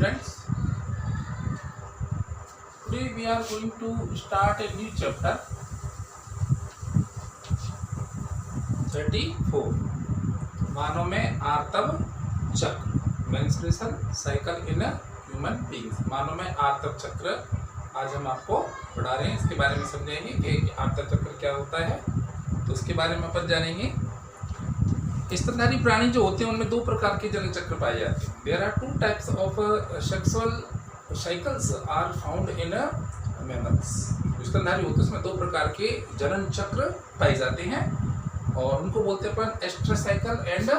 students, today we are going to start a new chapter 34 मानव में आर्तव चक्र menstruation cycle in human beings. मानव में आर्तव चक्र आज हम आपको पढ़ा रहे हैं। इसके बारे में समझेंगे कि आर्तव चक्र क्या होता है, तो उसके बारे में अपन जानेंगे। स्तनधारी प्राणी जो होते हैं उनमें दो प्रकार के जनन चक्र पाए जाते हैं। There are two types of sexual cycles are found in mammals. स्तनधारी होते हैं उसमें दो प्रकार के जनन चक्र पाए जाते हैं और उनको बोलते हैं अपन estrous cycle and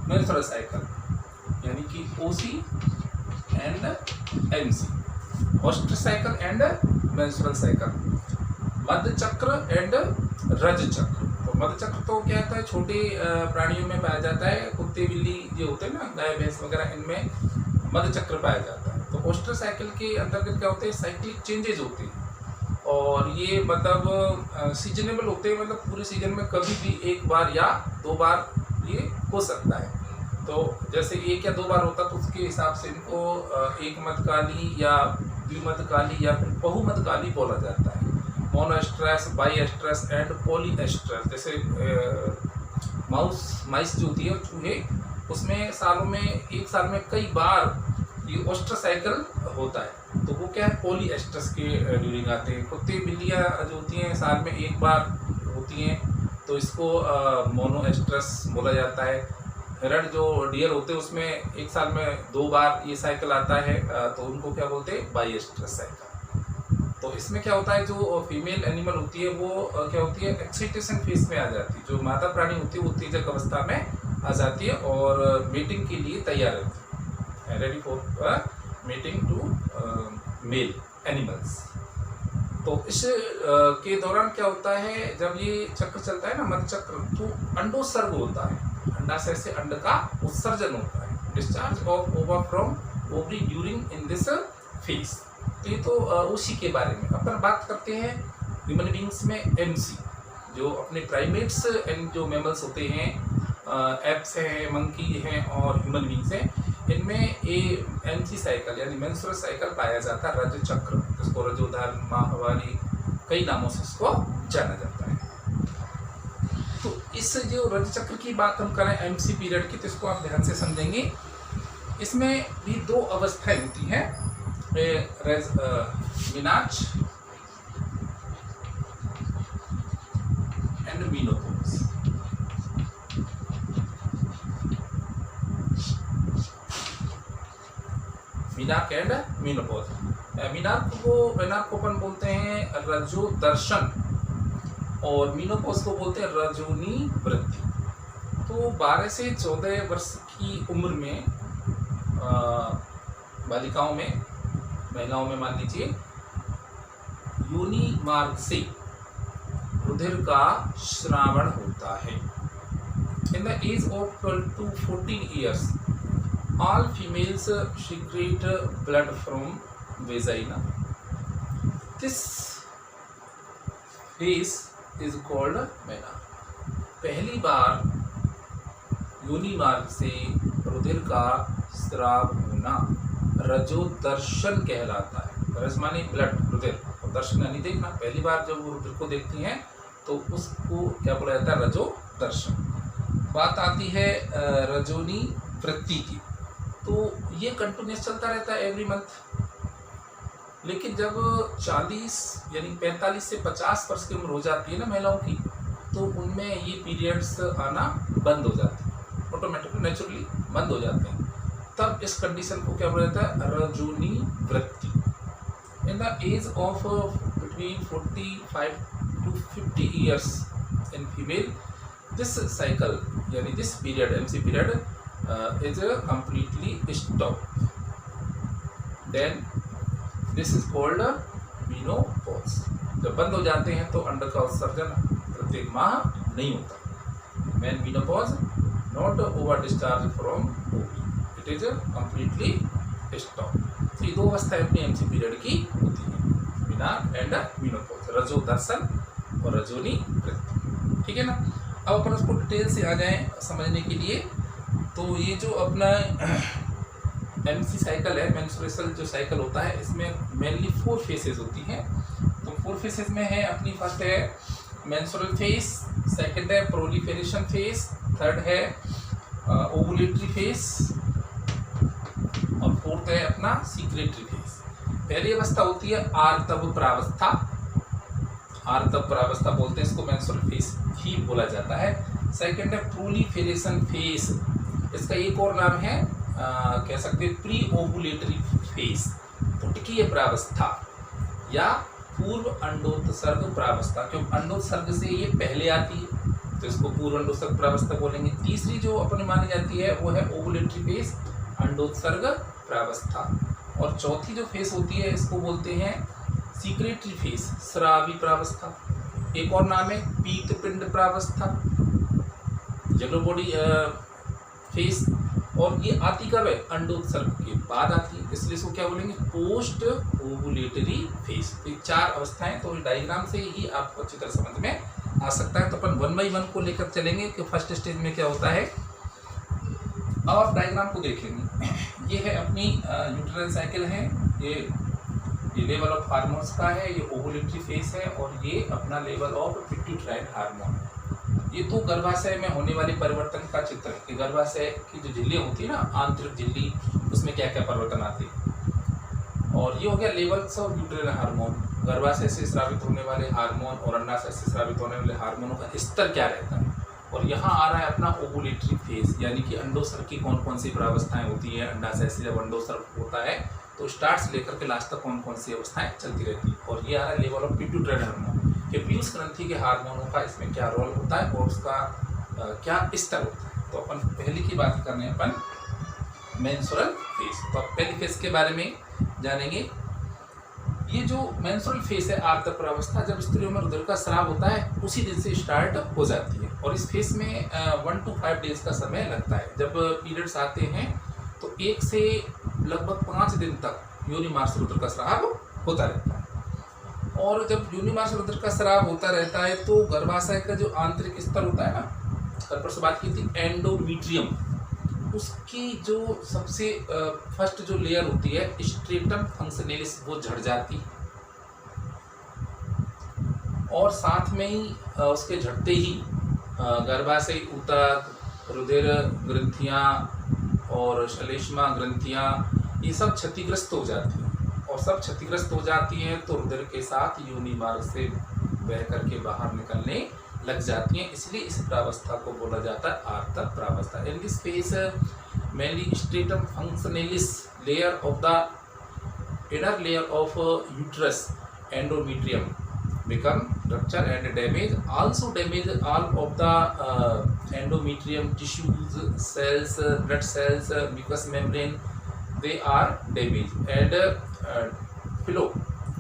menstrual cycle, यानी कि OC and MC. Oestrus cycle and menstrual cycle. मध्य चक्र एंड रज चक्र। मध्य चक्र तो क्या होता है, छोटे प्राणियों में पाया जाता है। कुत्ते बिल्ली जो होते हैं ना, गाय भैंस वगैरह, इनमें मध्य चक्र पाया जाता है। तो ओस्टर साइकिल के अंतर्गत क्या होते हैं, साइक्लिक चेंजेज होते हैं और ये मतलब सीजनेबल होते हैं, मतलब पूरे सीजन में कभी भी एक बार या दो बार ये हो सकता है। तो जैसे एक या दो बार होता तो उसके हिसाब से इनको एक मध्यकाली या द्विमध्यकाली या फिर बहुमध्यकाली बोला जाता है। मोनोएस्ट्रस, बाईएस्ट्रस एंड पॉलीएस्ट्रस। जैसे माइस जो होती है चूहे, उसमें सालों में एक साल में कई बार ये ओस्टर साइकिल होता है, तो वो क्या है, पॉलीएस्ट्रस के ड्यूरिंग आते हैं। कुत्ते बिल्लियाँ जो होती हैं साल में एक बार होती हैं, तो इसको मोनोएस्ट्रस बोला जाता है। हिरण जो डियर होते हैं उसमें एक साल में दो बार ये साइकिल आता है, तो उनको क्या बोलते हैं, बाईएस्ट्रस साइकिल। तो इसमें क्या होता है, जो फीमेल एनिमल होती है वो क्या होती है, एक्साइटेशन फेज में आ जाती है। जो माता प्राणी होती है वो उत्तेजक अवस्था में आ जाती है और मीटिंग के लिए तैयार रहती है, ready for meeting to male animals. तो इस के दौरान क्या होता है, जब ये चक्र चलता है ना, मध्य चक्र, तो अंडोत्सर्ग होता है। अंडाशय से अंड का उत्सर्जन होता है, डिस्चार्ज ऑफ ओवा from ovary during in this phase. तो ये तो उसी के बारे में अपन बात करते हैं। ह्यूमन बींग्स में एमसी, जो अपने प्राइमेट्स एंड जो मैमल्स होते हैं, एप्स हैं, मंकी हैं और ह्यूमन बींग्स हैं, इनमें एमसी साइकिल यानी मेंस्ट्रुअल साइकिल पाया जाता है। रज चक्र, जिसको रजोधान, माहवारी, कई नामों से इसको जाना जाता है। तो इस जो रज चक्र की बात हम करें एमसी पीरियड की, तो इसको आप ध्यान से समझेंगे। इसमें भी दो अवस्थाएं होती हैं, मिनाच एंड मीनोपॉज। मिनाक and menopause. मिनाक को अपन बोलते हैं रजो दर्शन और मीनोपॉज को बोलते हैं रजोनी वृद्धि। तो 12 से 14 वर्ष की उम्र में बालिकाओं में, महिलाओं में मान लीजिए, योनि मार्ग से रुधिर का श्रावण होता है। In the age of 12 to 14 years, all females secrete blood from vagina. This phase is called menarche. पहली बार योनि मार्ग से रुधिर का स्राव होना रजोदर्शन कहलाता है। रज माने ब्लड, रुधिर, और दर्शन यानी देखना। पहली बार जब वो रुधिर को देखती हैं तो उसको क्या बोला जाता है, रजोदर्शन। बात आती है रजोनी वृत्ति की, तो ये कंटिन्यूस चलता रहता है एवरी मंथ। लेकिन जब 40 यानी 45 से 50 वर्ष की उम्र हो जाती है ना महिलाओं की, तो उनमें ये पीरियड्स आना बंद हो जाते हैं, ऑटोमेटिकली नेचुरली बंद हो जाते हैं। तब इस कंडीशन को क्या बोला जाता है, रजोनी वृत्ति। In the age of between 45 to 50 years in female, this cycle यानी this period, MC period is completely stopped. Then this is called menopause. जब बंद हो जाते हैं तो अंड का उत्सर्जन प्रत्येक माह नहीं होता। When menopause, not over discharge from ovary. It is completely stopped. तो ये दो अवस्थाएं अपनी एमसी पीरियड की होती हैं, मिनाक एंड मीनोपॉज, रजो दर्शन और रजोनी वृत्ति। ठीक है ना। अब अपन उसको डिटेल से आ जाएं समझने के लिए। तो ये जो अपना एमसी साइकिल है, मेंस्ट्रुअल जो साइकिल होता है, इसमें मेनली 4 फेसेस होती हैं। तो 4 फेसेस में है अपनी, फर्स्ट है मेंस्ट्रुअल फेस, सेकंड है प्रोलिफेरेशन फेस, थर्ड है ओवुलेटरी फेस और फोर्थ है अपना सीक्रेटरी फेस। पहली अवस्था होती है आर्तव प्रावस्था, आर्तव प्रावस्था बोलते हैं इसको, मेंस्ट्रुअल फेस ही बोला जाता है। सेकंड है प्रोलिफेरेशन फेस, इसका एक और नाम है कह सकते हैं प्री ओवुलेटरी फेस, पुटकीय प्रावस्था या पूर्व अंडोत्सर्ग प्रावस्था, क्योंकि अंडोत्सर्ग से ये पहले आती है तो इसको पूर्व अंडोत्सर्ग प्रावस्था बोलेंगे। तीसरी जो अपने मानी जाती है वो है ओवुलेटरी फेस, अंडोत्सर्ग प्रावस्था। और चौथी जो फेस होती है इसको बोलते हैं सीक्रेटरी फेस, स्रावी प्रावस्था। एक और नाम है पीतपिंड प्रावस्था, येलो बॉडी फेस। और ये आती कब है? अंडोत्सर्ग के बाद आती है, इसलिए इसको क्या बोलेंगे? Post ovulatory face. तो 4 अवस्थाएं, तो डायग्राम से ही आपको अच्छी तरह समझ में आ सकता है। तो अपन 1 बाई 1 को लेकर चलेंगे कि फर्स्ट स्टेज में क्या होता है। अब आप डायग्राम को देखेंगे, ये है अपनी यूट्राइन साइकिल है, ये लेवल ऑफ हार्मोन्स का है, ये ओवुलेटरी फेस है और ये अपना लेवल ऑफ पिट्यूटराइन हार्मोन है। ये तो गर्भाशय में होने वाले परिवर्तन का चित्र है कि गर्भाशय की जो झिल्लियाँ होती है ना, आंतरिक झिल्ली, उसमें क्या क्या परिवर्तन आते हैं। और ये हो गया लेवल्स ऑफ यूट्राइन हार्मोन, गर्भाशय से स्रावित होने वाले हार्मोन और अंडाशय से स्रावित होने वाले हार्मोनों का स्तर क्या रहता है। और यहाँ आ रहा है अपना ओवुलेटरी फेस, यानी कि अंडोत्सर्ग की कौन कौन सी प्रावस्थाएं होती है। अंडाशय से जब अंडोत्सर्ग होता है तो स्टार्ट से लेकर के लास्ट तक कौन कौन सी अवस्थाएं चलती रहती है। और ये आ रहा है लेवल ऑफ पिट्यूटराइन हार्मोन, कि पीयूष ग्रंथि के हार्मोनों का इसमें क्या रोल होता है और उसका क्या स्तर होता है। तो अपन पहली की बात करने हैं अपन मेंस्ट्रुअल फेस। तो अब पहली फेस के बारे में जानेंगे। ये जो मेंस्ट्रुअल फेस है, आर्तव प्रावस्था, जब स्त्रियों में रुधिर का स्राव होता है उसी दिन से स्टार्ट हो जाती है। और इस फेस में 1 to 5 डेज का समय लगता है। जब पीरियड्स आते हैं तो 1 से लगभग 5 दिन तक योनि मार्ग से रुधिर का स्राव होता रहता है। और जब योनि मार्ग से रुधिर का स्राव होता रहता है तो गर्भाशय का जो आंतरिक स्तर होता है ना, कल पर से बात की थी, एंडोमीट्रियम, उसकी जो सबसे फर्स्ट जो लेयर होती है स्ट्रेटम फंक्शनलिस, वो झड़ जाती है। और साथ में ही उसके झड़ते ही गर्भाशय ऊतक, रुधिर ग्रंथियाँ और श्लेष्मा ग्रंथियाँ, ये सब क्षतिग्रस्त हो जाती हैं। और सब क्षतिग्रस्त हो जाती हैं तो रुधिर के साथ योनि मार्ग से बह करके बाहर निकलने लग जाती हैं। इसलिए इस प्रावस्था को बोला जाता है आर्तव प्रावस्था। In this phase mainly stratum functionalis layer of the inner layer of uterus endometrium become rupture and damage, also damage all of the endometrium tissues, cells, blood cells, mucous membrane, they are damaged and flow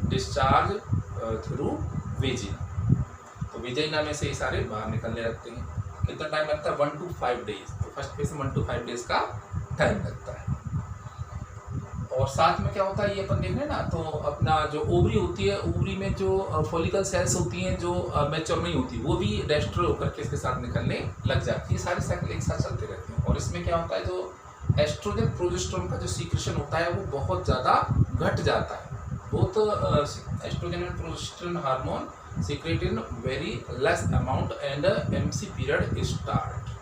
discharge through vagina। तो vagina में से ये सारे बाहर निकलने लगते हैं। कितना टाइम लगता है? 1 to 5 डेज। तो फर्स्ट फेज में 1 to 5 डेज का टाइम लगता है। और साथ में क्या होता है ये अपन देख रहे हैं ना, तो अपना जो ओवरी होती है, ओवरी में जो फॉलिकल सेल्स होती हैं जो मैच्योर नहीं होती, वो भी डेस्ट्रॉय होकर के इसके साथ निकलने लग जाती है। सारे साइकिल एक साथ चलते रहते हैं। और इसमें क्या होता है, जो एस्ट्रोजन प्रोजेस्टेरोन का जो सीक्रेशन होता है वो बहुत ज़्यादा घट जाता है। Both estrogen and progesterone hormone secrete in very less amount and MC period start.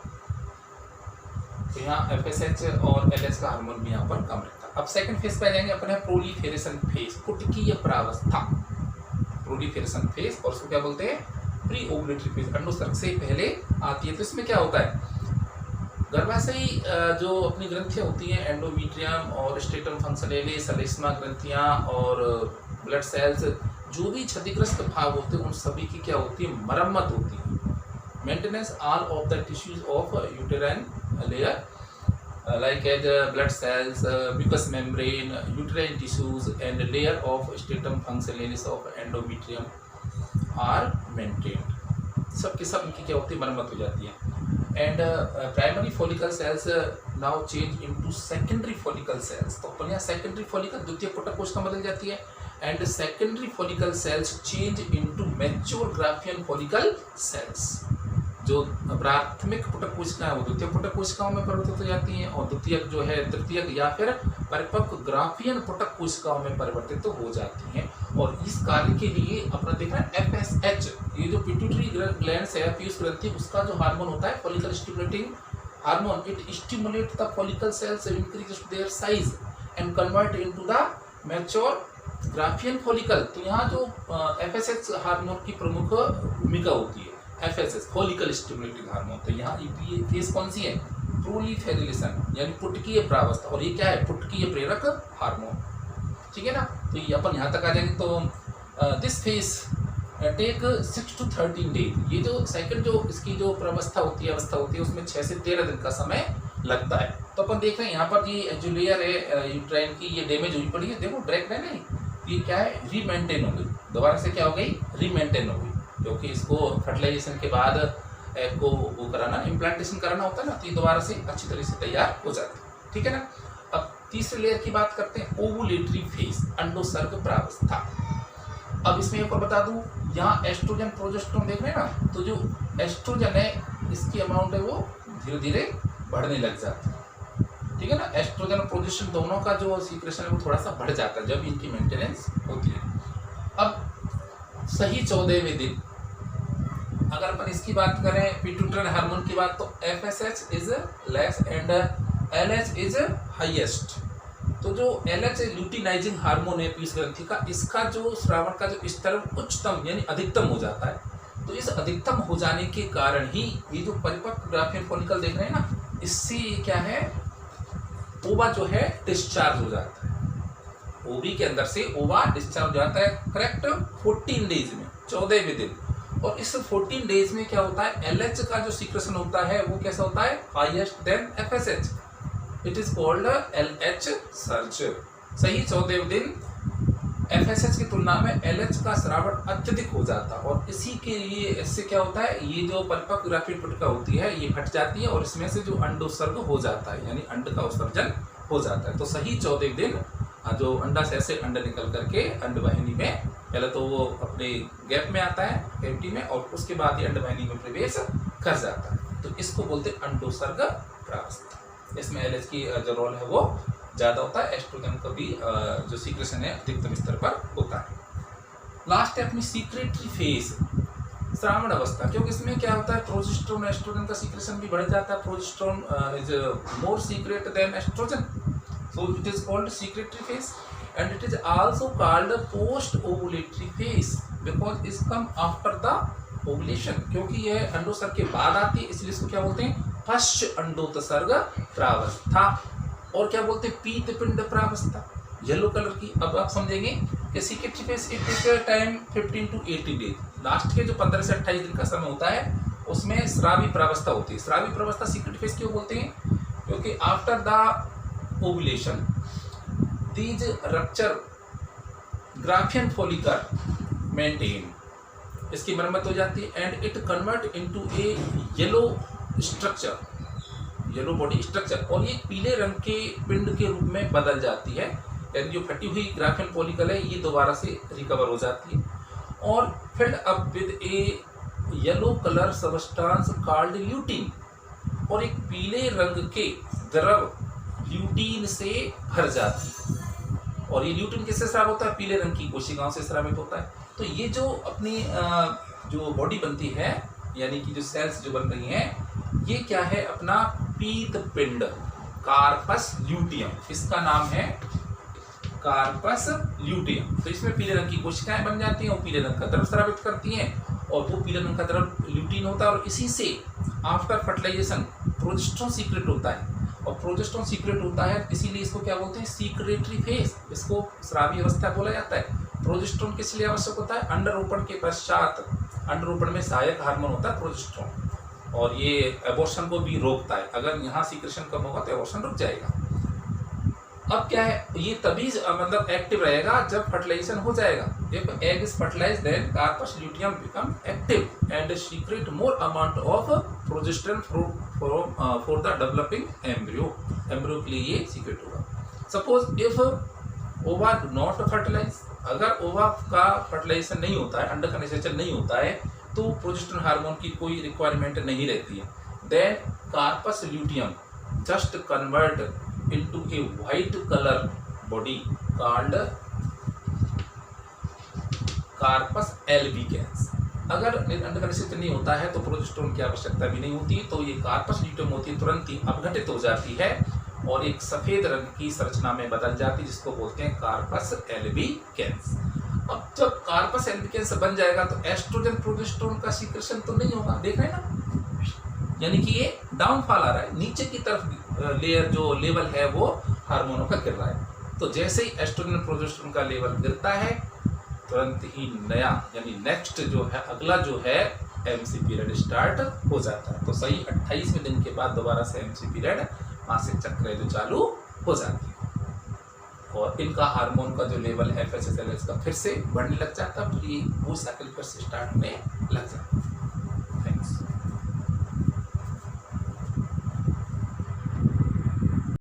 तो यहाँ FSH और LH का हार्मोन भी यहाँ पर कम रहता है। अब सेकंड फेज पे आ जाएंगे अपन है प्रोलिफेरेशन फेज, पुटकीय प्रावस्था, प्रोलिफेरेशन फेज। और उसको क्या बोलते हैं? प्री ओवुलेटरी फेज, अंडोत्सर्ग से पहले आती है। तो इसमें क्या होता है, गर्भाशयी जो अपनी ग्रंथियाँ होती हैं, एंडोमीट्रियम और स्ट्रेटम फंक्शनलिस, श्लेष्मा ग्रंथियाँ और ब्लड सेल्स, जो भी क्षतिग्रस्त भाग होते हैं उन सभी की क्या होती है? मरम्मत होती है। Maintenance all of the tissues of uterine layer like as blood cells, mucous membrane, uterine tissues and layer of stratum functionalis of endometrium are maintained। सब के सब इनकी क्या होती है? मरम्मत हो जाती है। And primary follicle cells now change into secondary follicle sales. तो अपन यहाँ सेकेंडरी फॉलिकल, द्वितीय कोटक कोशिका बदल जाती है। And secondary follicle sales change into mature Graafian follicle sales. जो प्राथमिक पुटक कोशिकाएं वो द्वितीय पुटक कोशिकाओं में परिवर्तित हो जाती हैं, और द्वितीयक जो है तृतीयक या फिर परिपक्व ग्राफियन पुटक कोशिकाओं में परिवर्तित तो हो जाती हैं। और इस कार्य के लिए अपना देखना है FSH, ये जो पिट्यूटरी ग्लैंड है, पीयूष ग्रंथि, उसका जो हार्मोन होता है follicle stimulating hormone, it stimulate the follicle sales, increase their size and convert into the mature Graafian follicle. तो यहाँ जो FSH हार्मोन की प्रमुख भूमिका होती है, FSH फॉलिकल स्टिमुलेटिंग हार्मोन। तो यहाँ ये फेज कौन सी है, प्रोलिफेरेशन यानी पुटकीय प्रावस्था, और ये क्या है, पुटकीय प्रेरक हार्मोन, ठीक है ना। तो ये अपन यहाँ तक आ जाएंगे। तो this phase take 6 to 13 days, ये जो सेकंड जो इसकी जो अवस्था होती है उसमें 6 से 13 दिन का समय लगता है। तो अपन देख रहे हैं यहाँ पर ये जो लेयर है यूट्राइन की, ये डैमेज हुई पड़ी है, देखो डायरेक्ट है नहीं, ये क्या है, रीमेंटेन हो गई, दोबारा से क्या हो गई, रीमेंटेन हो गई, क्योंकि इसको फर्टिलाइजेशन के बाद को वो कराना, इम्प्लांटेशन कराना होता है ना, तो ये दोबारा से अच्छी तरह से तैयार हो जाती है, ठीक है ना। अब तीसरे लेयर की बात करते हैं, ओवुलेटरी फेज, अंडोसर्ग प्रावस्था। अब इसमें एक और बता दूं, यहाँ एस्ट्रोजन प्रोजेस्टेरोन देख रहे हैं ना, तो जो एस्ट्रोजन है इसकी अमाउंट है वो धीरे धीरे बढ़ने लग जाती है, ठीक है ना। एस्ट्रोजन और प्रोजेस्टेरोन दोनों का जो सीक्रेशन है वो थोड़ा सा बढ़ जाता है जब इनकी मेंटेनेंस होती है। अब सही 14वें दिन अगर अपन इसकी बात करें, पिट्यूटरी हार्मोन की बात, तो FSH is less and LH is highest. तो जो LH ल्यूटिनाइजिंग हार्मोन है पीयूष ग्रंथि का, इसका जो श्रावण का जो स्तर उच्चतम यानी अधिकतम हो जाता है। तो इस अधिकतम हो जाने के कारण ही ये जो परिपक्व ग्राफियन फॉलिकल देख रहे हैं ना, इससे क्या है, ओवा जो है डिस्चार्ज हो जाता है, ओवी के अंदर से ओवा डिस्चार्ज हो जाता है करेक्ट 14 डेज में, 14वें दिन। और इस 14 डेज में क्या होता है, LH का जो सीक्रेशन होता है वो कैसा होता है, highest then FSH, it is called LH surge. सही 14वें दिन FSH की तुलना में LH का स्रावन अत्यधिक हो जाता है, और इसी के लिए इससे क्या होता है, ये जो परिपक्व ग्राफियन पुटिका होती है ये फट जाती है, और इसमें से जो अंडोत्सर्ग हो जाता है यानी अंड का उत्सर्जन हो जाता है। तो सही 14वें दिन जो अंडाशय से अंड निकल करके अंडवाहिनी में, पहले तो वो अपने गैप में आता है कैविटी में, और उसके बाद ये अंडवाहिनी में प्रवेश कर जाता है। तो इसको बोलते हैं अंडोत्सर्ग प्रावस्था। इसमें LH की जो रोल है वो ज़्यादा होता है, एस्ट्रोजन का भी जो सीक्रेशन है अधिकतम स्तर पर होता है। लास्ट है अपनी सीक्रेटरी फेज, श्रावण अवस्था, क्योंकि इसमें क्या होता है, प्रोजेस्टेरोन एस्ट्रोजन का सीक्रेशन भी बढ़ जाता है। Progesterone is more secrete than estrogen, so it is called secretory phase, and it is also called post ovulatory phase because it come after the ovulation, क्योंकि यह अंडोत्सर्ग के बाद आती है, इसलिए इसको क्या बोलते हैं, पश्च अंडोत्सर्ग प्रावस्था। और क्या बोलते हैं, पीत पिंड प्रावस्था, येलो कलर की। अब आप समझेंगे कि secretory phase it take time 15 to 18 days, last के जो 15 से 28 दिन का समय होता है उसमें श्रावी प्रावस्था होती है। श्रावी प्रावस्था सीक्रेटरी फेज क्यों बोलते हैं, क्योंकि after the ovulation these rupture graphian follicle maintain, इसकी मरम्मत हो जाती है, and it convert into A yellow structure, yellow body structure, और ये पीले रंग के पिंड के रूप में बदल जाती है, यानी जो फटी हुई ग्राफियन फॉलिकल है ये दोबारा से रिकवर हो जाती है, और filled up with A yellow colour substance called lutein, और एक पीले रंग के द्रव ल्यूटीन से भर जाती है। और ये ल्यूटीन किससे स्राव होता है, पीले रंग की कोशिकाओं से स्रावित होता है। तो ये जो अपनी जो बॉडी बनती है, यानी कि जो सेल्स जो बन रही हैं, ये क्या है, अपना पीत पिंड, कार्पस ल्यूटियम, इसका नाम है कार्पस ल्यूटियम। तो इसमें पीले रंग की कोशिकाएं बन जाती हैं, और पीले रंग का द्रव स्रावित करती हैं, और वो पीले रंग का द्रव ल्यूटीन होता है, और इसी से आफ्टर फर्टिलाइजेशन प्रोजेस्टेरोन सीक्रेट होता है, और प्रोजेस्टेरोन सीक्रेट होता है, इसीलिए इसको क्या बोलते हैं, सीक्रेटरी फेज, इसको श्रावी अवस्था बोला जाता है। प्रोजेस्टेरोन किस लिए आवश्यक होता है, अंडरोपण के पश्चात, अंडरोपण में सहायक हार्मोन होता है प्रोजेस्टेरोन, और ये एबॉर्शन को भी रोकता है। अगर यहाँ सीक्रेशन कम होगा तो एबॉर्शन रुक जाएगा। अब क्या है, ये तभी मतलब एक्टिव रहेगा जब फर्टिलाइजेशन हो जाएगा। If egg is fertilised then corpus luteum become active and secrete more amount of progesterone for the developing embryo, embryo के लिए ये सीक्रेट होगा। Suppose if ova do not fertilise, अगर ओवा का फर्टिलाइजेशन नहीं होता है, अंड का निषेचन नहीं होता है, तो प्रोजेस्टेरोन हार्मोन की कोई रिक्वायरमेंट नहीं रहती है। Then corpus luteum just convert into a white colour body called corpus albicans. अगर अंडकनिषिक्त नहीं होता है तो प्रोजेस्टेरोन की आवश्यकता भी नहीं होती, तो ये कार्पस ल्यूटियम होती है तुरंत ही अपघटित हो जाती है और एक सफेद रंग की संरचना में बदल जाती है, जिसको बोलते हैं कार्पस एल्बिकेंस। अब जब कार्पस एल्बिकेंस बन जाएगा तो एस्ट्रोजन प्रोजेस्टेरोन का सीक्रेशन तो नहीं होगा, देख रहे हैं ना, यानी कि ये डाउनफॉल आ रहा है, नीचे की तरफ लेयर जो लेवल है वो हार्मोनों का गिर रहा है। तो जैसे ही एस्ट्रोजन प्रोजेस्टेरोन का लेवल गिरता है तुरंत ही नया यानी नेक्स्ट जो है अगला जो है एमसी पीरियड स्टार्ट हो जाता है। तो सही 28वें दिन के बाद दोबारा से एमसी पीरियड मासिक चक्र जो चालू हो जाती है और इनका हार्मोन का जो लेवल है FSH LH का फिर से बढ़ने लग जाता है, फिर ये वो साइकिल फिर से स्टार्ट होने लग जाता है।